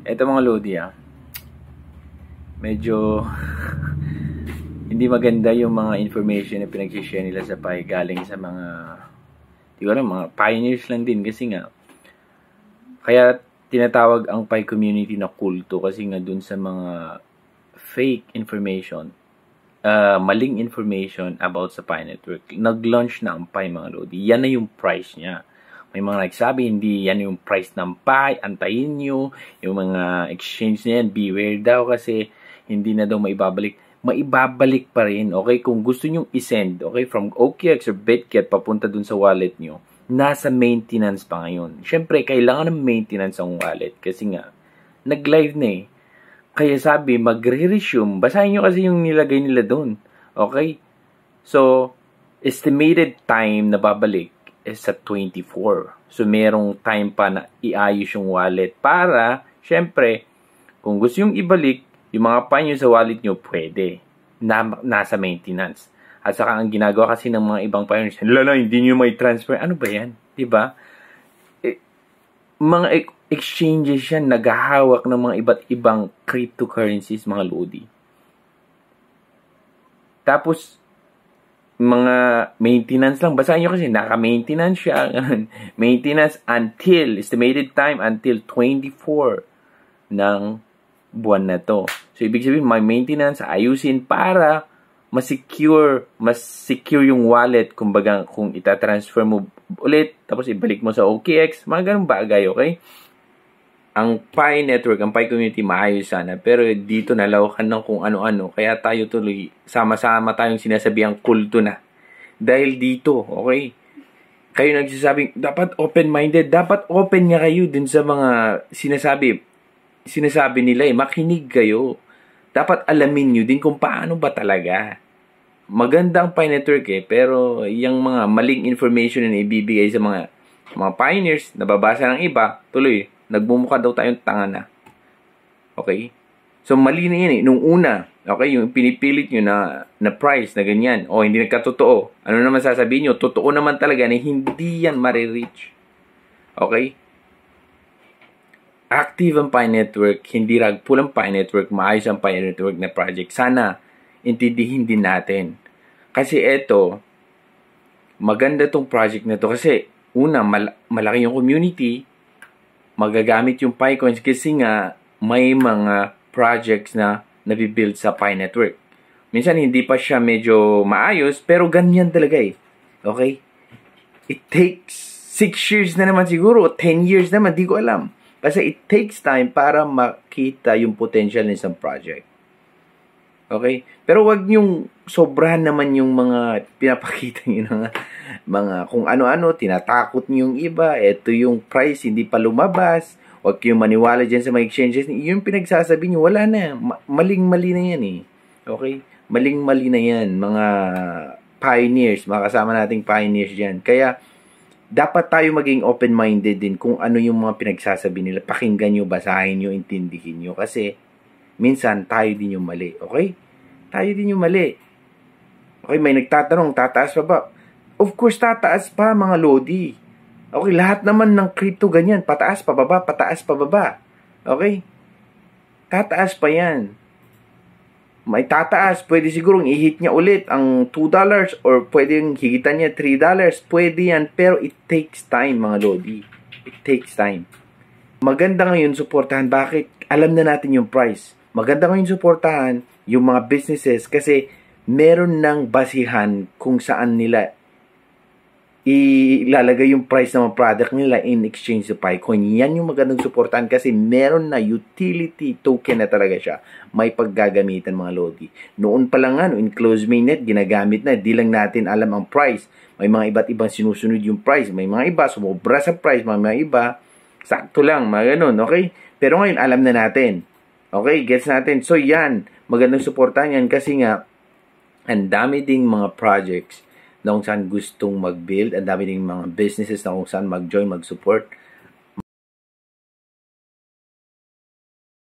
Eto mga Lodi, medyo hindi maganda yung mga information na pinag-share nila sa Pi galing sa mga, di ko alam, mga pioneers lang din kasi nga, kaya tinatawag ang Pi community na kulto kasi nga dun sa mga fake information, maling information about sa Pi Network. Nag-launch na ang Pi mga Lodi. Yan na yung price niya. May mga nagsabi, hindi yan yung price ng Pi, antayin nyo, yung mga exchange na yan, beware daw kasi hindi na daw maibabalik. Maibabalik pa rin, okay? Kung gusto nyo i-send, okay, from OKX or Bitget papunta dun sa wallet nyo, nasa maintenance pa ngayon. Siyempre, kailangan ng maintenance ang wallet kasi nga, nag-live na eh. Kaya sabi, magre-resume. Basahin nyo kasi yung nilagay nila dun. Okay? So, estimated time na babalik is sa 24. So, merong time pa na iayos yung wallet para, syempre, kung gusto yung ibalik, yung mga Pi nyo sa wallet nyo, pwede. Nasa maintenance. At saka, ang ginagawa kasi ng mga ibang pioneers, lala, hindi nyo may transfer. Ano ba yan? Diba? Mga exchanges yan, naghahawak ng mga iba't ibang cryptocurrencies, mga Lodi. Tapos, mga maintenance lang. Basahin nyo kasi, naka-maintenance siya. Maintenance until, estimated time until 24 ng buwan na to. So, ibig sabihin, may maintenance, ayusin para mas secure yung wallet. Kumbaga, kung itatransfer mo ulit, tapos ibalik mo sa OKX, mga ganun bagay, okay? Ang Pi Network, ang Pi Community, maayos sana. Pero dito nalawakan ng kung ano-ano. Kaya tayo tuloy, sama-sama tayong sinasabihang kulto na. Dahil dito, okay? Kayo nagsasabing, dapat open-minded. Dapat open nga kayo din sa mga sinasabi nila eh. Makinig kayo. Dapat alamin nyo din kung paano ba talaga. Magandang Pi Network eh. Pero yung mga maling information na ibibigay sa mga pioneers, nababasa ng iba, tuloy, nagbumukha daw tayong tanga na. Okay? So, mali na yan eh. Nung una, okay, yung pinipilit nyo na price na ganyan, o hindi nagkatotoo. Ano naman sasabihin nyo? Totoo naman talaga na hindi yan marireach. Okay? Active ang Pi Network, hindi ragpull ang Pi Network, maayos ang Pi Network na project. Sana, intindihin din natin. Kasi eto, maganda tong project na to. Kasi, una, malaki yung community, magagamit yung Pi coins kasi nga may mga projects na nabibuild sa Pi Network. Minsan hindi pa siya medyo maayos pero ganyan talaga eh. Okay? It takes 6 years na naman siguro, 10 years naman, di ko alam. Kasi it takes time para makita yung potential ng isang project. Okay? Pero wag nyong sobrahan naman yung mga pinapakita nyo ng mga kung ano-ano, tinatakot nyo yung iba, eto yung price, hindi pa lumabas, wag kayong maniwala dyan sa mga exchanges, yung pinagsasabi nyo, wala na, maling-mali na yan eh. Okay? Maling-mali na yan, mga pioneers, mga kasama nating pioneers dyan. Kaya, dapat tayo maging open-minded din kung ano yung mga pinagsasabi nila, pakinggan nyo, basahin nyo, intindihin nyo, kasi, minsan, tayo din yung mali. Okay? Tayo din yung mali. Okay, may nagtatanong, tataas pa ba? Of course, tataas pa, mga Lodi. Okay, lahat naman ng crypto ganyan. Pataas, pababa, pataas, pababa. Okay? Tataas pa yan. May tataas. Pwede sigurong i-hit niya ulit ang $2 or pwedeng higitan niya $3. Pwede yan. Pero it takes time, mga Lodi. It takes time. Maganda ngayon suportahan. Bakit? Alam na natin yung price. Maganda ngayon suportahan yung mga businesses kasi meron ng basihan kung saan nila ilalagay yung price ng mga product nila in exchange to Picoin. Yan yung magandang suportahan kasi meron na utility token na talaga siya. May paggagamitan, mga Lodi. Noon pa lang in closed mainnet, ginagamit na. Di lang natin alam ang price. May mga iba't ibang sinusunod yung price. May mga iba, sumobra sa price. May mga iba, sakto lang, mga ganun. Okay? Pero ngayon, alam na natin. Okay? Gets natin. So, yan. Magandang suportahan yan kasi nga, ang dami ding mga projects na kung saan gustong mag-build, ang dami ding mga businesses na kung saan mag-join, mag-support.